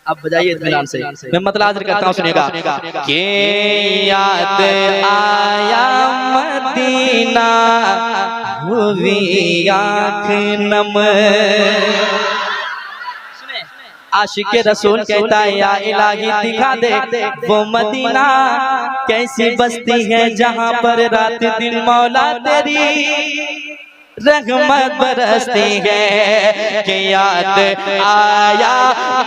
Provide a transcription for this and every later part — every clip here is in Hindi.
अब बजाइए इत्मीनान से। मैं मतलब हाजिर करता हूँ, सुनिएगा। के याद आया मदीना हुई आँख नम। आशिक़े रसूल कहता है या इलाही दिखा दे वो मदीना कैसी बस्ती है जहाँ पर रात दिन मौला तेरी रहमत बरसती है। कि याद आया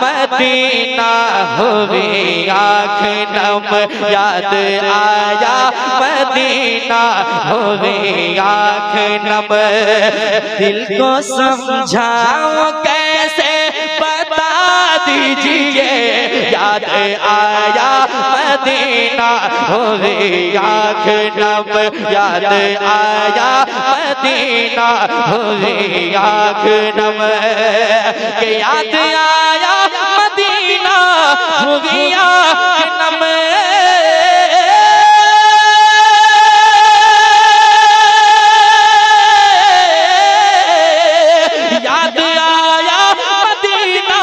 मदीना हुई आँख नम, याद आया मदीना हुई आँख नम। दिल को समझाओ कैसे बता दीजिए, याद आया मदीना हुई आँख नम, याद आया मदीना हुई आँख नम। के याद आया मदीना हुई आँख नम। याद आया मदीना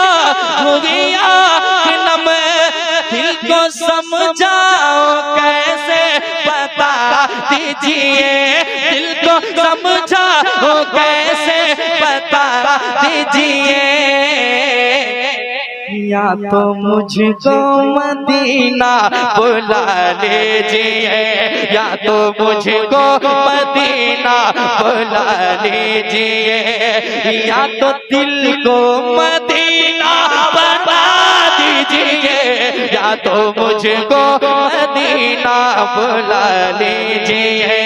हुई आँख नम। दिल को समझाओ कैसे बता दीजिए, दिल को समझाओ कैसे बता दीजिए। या तो मुझको मदीना बुला लीजिए, या तो मुझको मदीना बुला लीजिए, या तो दिल को मदीना बता दीजिए, या तो मुझको मदीना बुला लीजिए,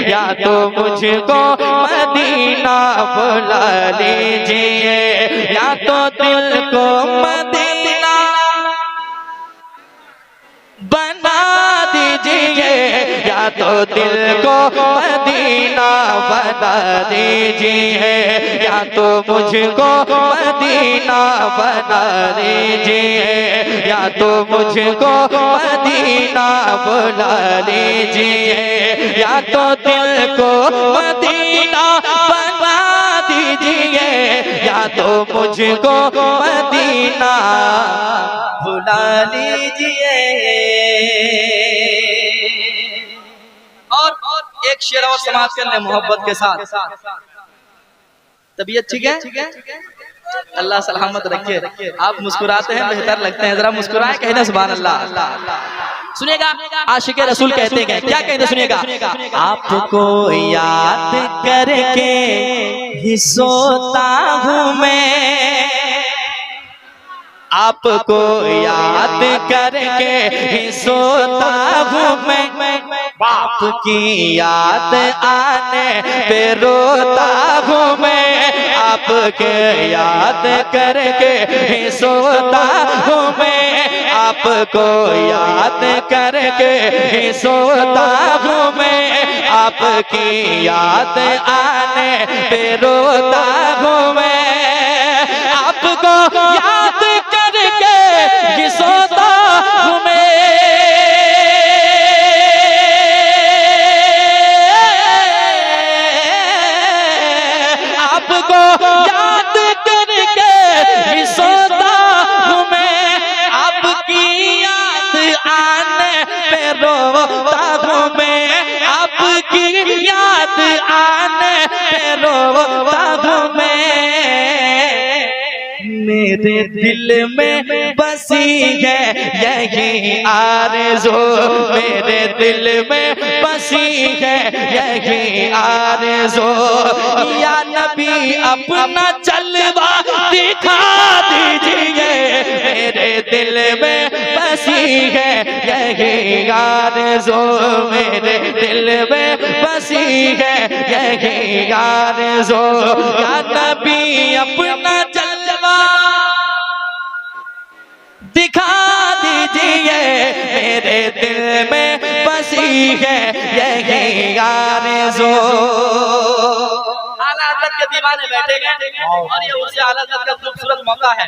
या तो मुझको मदीना बुला लीजिए, या तो दिल को मदीना बना दीजिए, या तो दिल को मदीना बना दीजिए, या तो मुझको मदीना बना दीजिए, या तो मुझको मदीना बुला लीजिए, या तो दिल को मदीना बना दीजिए, या तो मुझको मदीना बुला लीजिए। और एक शेर और समाप्त कर ले मोहब्बत के साथ। तबीयत ठीक है? अल्लाह सलामत रखे। आप मुस्कुराते हैं बेहतर लगते हैं, जरा मुस्कुराए, कहना सुभान अल्लाह। सुनिएगा, आशिक़े रसूल कहते हैं, क्या कहते हैं सुनिएगा। आपको याद करके ही सोता हूँ मैं, आपको याद करके ही सोता हूँ मैं, बाप की याद आने पे रोता हूँ मैं, आपके याद करके ही सोता हूँ मैं, आपको याद करके ही सोता हूँ मैं, आपकी याद आने पे रोता हूँ मैं, आपको याद करके ही सोता हूँ मैं, आपको याद करके ही सोता हूँ मैं, आपकी याद आने पे रोता हूँ मैं, आपकी याद आने पे रोता हूँ मैं। मेरे दिल में बसी है यही आरज़ू, मेरे दिल में बसी है यही आरज़ू, या नबी अपना जलवा दिखा दीजिए, मेरे दिल में बसी है यही आरज़ू, मेरे दिल में बसी है यही आरज़ू, या नबी अपना जलवा दिखा दीजिए, मेरे दिल में बसी है यही आरज़ू। आला हज़रत के दीवाने बैठेंगे और ये उससे आला हज़रत का खूबसूरत मौका है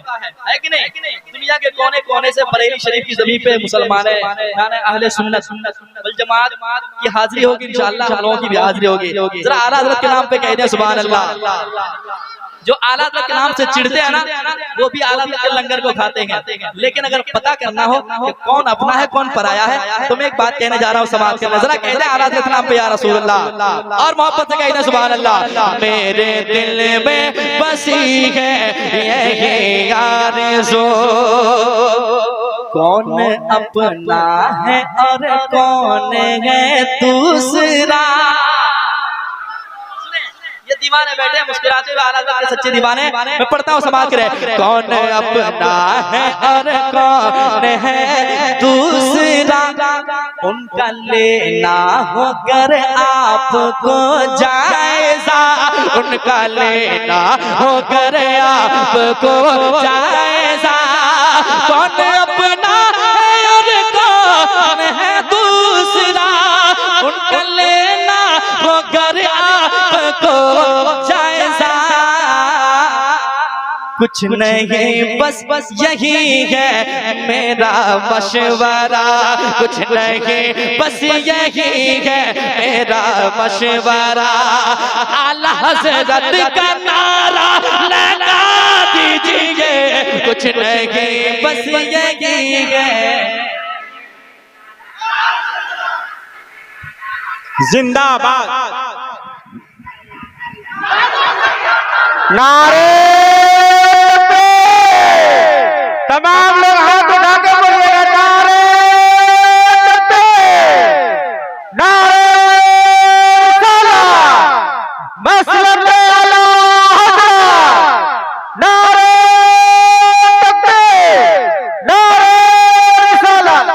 कि नहीं? दुनिया के कोने कोने से बरेली शरीफ की ज़मीन पे मुसलमान अहले सुन्नत वल जमात की हाजिरी होगी, इंशाअल्लाह हम लोगों की भी हाजिरी होगी। जरा आला हज़रत के नाम पे कह दें सुभान अल्लाह। जो आला हज़रत के नाम से चिढ़ते हैं ना, वो भी आला हज़रत के लंगर को खाते हैं। लेकिन अगर पता करना हो कि कौन अपना है कौन पराया है, तो मैं एक बात कहने जा रहा हूँ समाज के अंदर, जरा कह दे आला हज़रत के नाम पे या रसूल अल्लाह, और मोहब्बत से कह दे सुभान अल्लाह। मेरे दिल में बसी है यही आरज़ू, कौन अपना है और कौन है दूसरा। ये दीवाने बैठे हैं मुस्कुराते हुए आला हज़रत के सच्चे दीवाने। मैं पढ़ता हूँ समाज के रहे, कौन अपना है और कौन है दूसरा, उनका लेना होकर आपको जायजा, उनका लेना होकर आपको जायजा, कौन अपना है और कौन है दूसरा, उनका लेना होकर आपको जायजा। कुछ नहीं बस बस यही है मेरा मशवरा, कुछ नहीं बस यही है मेरा मशवरा, आला हज़रत का नारा लगा दीजिए, कुछ नहीं बस यही है। जिंदाबाद। नारे पे तमाम लोग हाथ उठा के बोलिएगा, नारे पे, नारे रिसालत, मसलक आला हज़रत, नारे तकबीर, नारे रिसालत।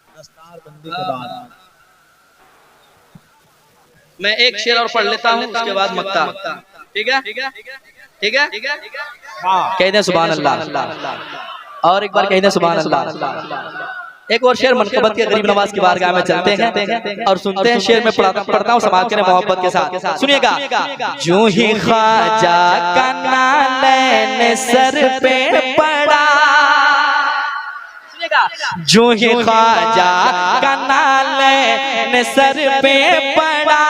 दस्तारबंदी के बाद मैं एक शेर और पढ़ लेता हूँ, उसके बाद मक्ता। ठीक है ठीक है, कह दें सुभान अल्लाह, और एक बार कह दें सुभान अल्लाह। एक और शेर मनकबत के गरीब नवाज की बारगाह में चलते हैं और सुनते हैं। शेर में पढ़ता हूँ समाज के मोहब्बत के साथ, सुनिएगा। जो ही ख्वाजा का नालैन सर पे पड़ा, जो ही ख्वाजा का नालैन सर पे पड़ा,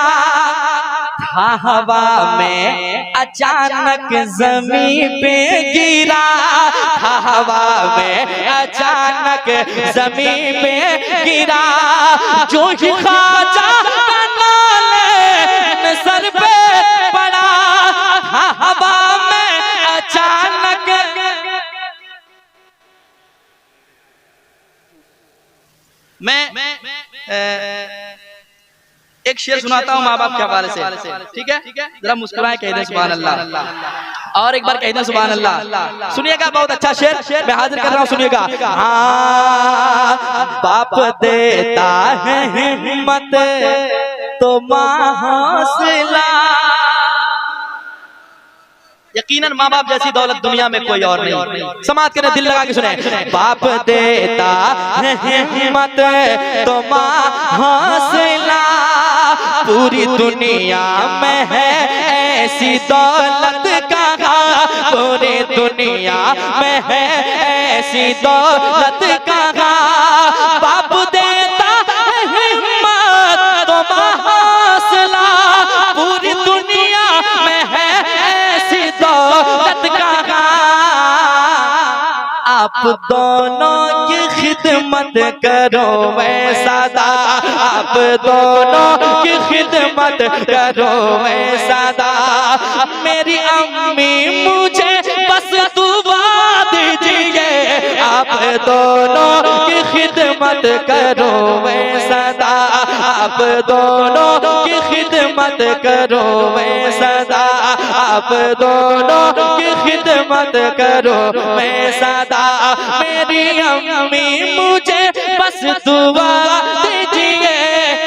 था हवा में अचानक ज़मीन पे गिरा, था हवा में अचानक ज़मीन पे गिरा, जो ही ख्वाजा का नालैन सर पे पड़ा, था हवा में अचानक। मैं एक शेर सुनाता हूँ माँ बाप के हवाले से, ठीक है, जरा मुस्कुराए कह दें सुभान अल्लाह, और एक बार कह दें सुभान अल्लाह। सुनिएगा, बहुत अच्छा शेर मैं हाजिर कर रहा हूँ, सुनिएगा। हाँ, बाप देता है हिम्मत तो माँ हौसला, यकीनन माँ बाप जैसी दौलत दुनिया में कोई और नहीं। समाज के दिल लगा के सुने, बाप देता है हिम्मत तो माँ हौसला, पूरी दुनिया में है ऐसी दौलत कहाँ, पूरी दुनिया में है ऐसी दौलत कहाँ, बाप देता है हिम्मत तो माँ हौसला, पूरी दुनिया में है ऐसी दौलत कहाँ, आप दोनों की खिदमत करो मैं सदा, आप दोनों की खिदमत करो मैं सदा, मेरी अम्मी मुझे बस दुआ दीजिए, आप दोनों की खिदमत करो मैं सदा, आप दोनों की खिदमत करो मैं सदा, आप दोनों की खिदमत करो मैं सदा, मेरी अम्मी मुझे बस दुआ दीजिए,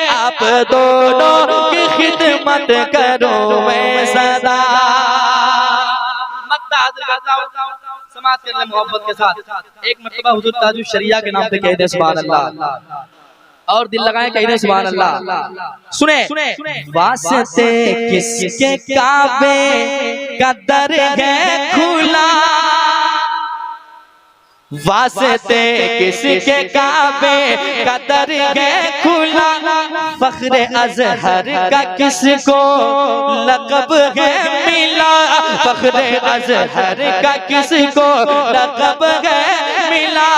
आप दोनों की खिदमत करो मैं सदा। मक्ता हाजिर करता हूं समाज के लिए मोहब्बत के साथ। एक मर्तबा हुजूर ताजुश शरिया के नाम पे कह दे सुभान अल्लाह, और दिल लगाए कह दे सुभान अल्लाह। सुने, वास्ते किसके काबे का दर है खुला, वास्ते किसके काबे का दरगाह खुला, फख्र अजहर का किसको लक़ब है मिला, फख्र अजहर का किसको लक़ब है मिला।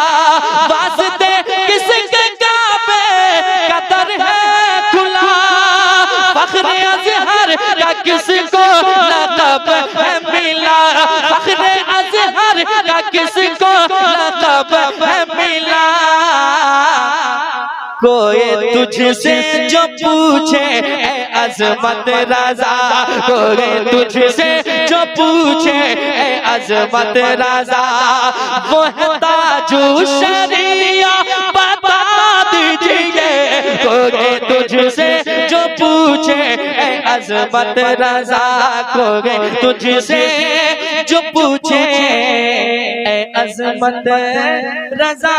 वास्ते किसके काबे का दरगाह खुला, फख्र अजहर का किसको लक़ब है मिला, फख्र अजहर का किसको लक़ब है मिला। कोई तुझसे जो पूछे ए अज़मत रज़ा, कोई तुझसे जो पूछे ए अज़मत रज़ा, वो है ताजु शरिया बता दीजिए। कोई तुझसे जो पूछे ए अज़मत रज़ा, कोई तुझसे जो पूछे ए अज़मत रज़ा।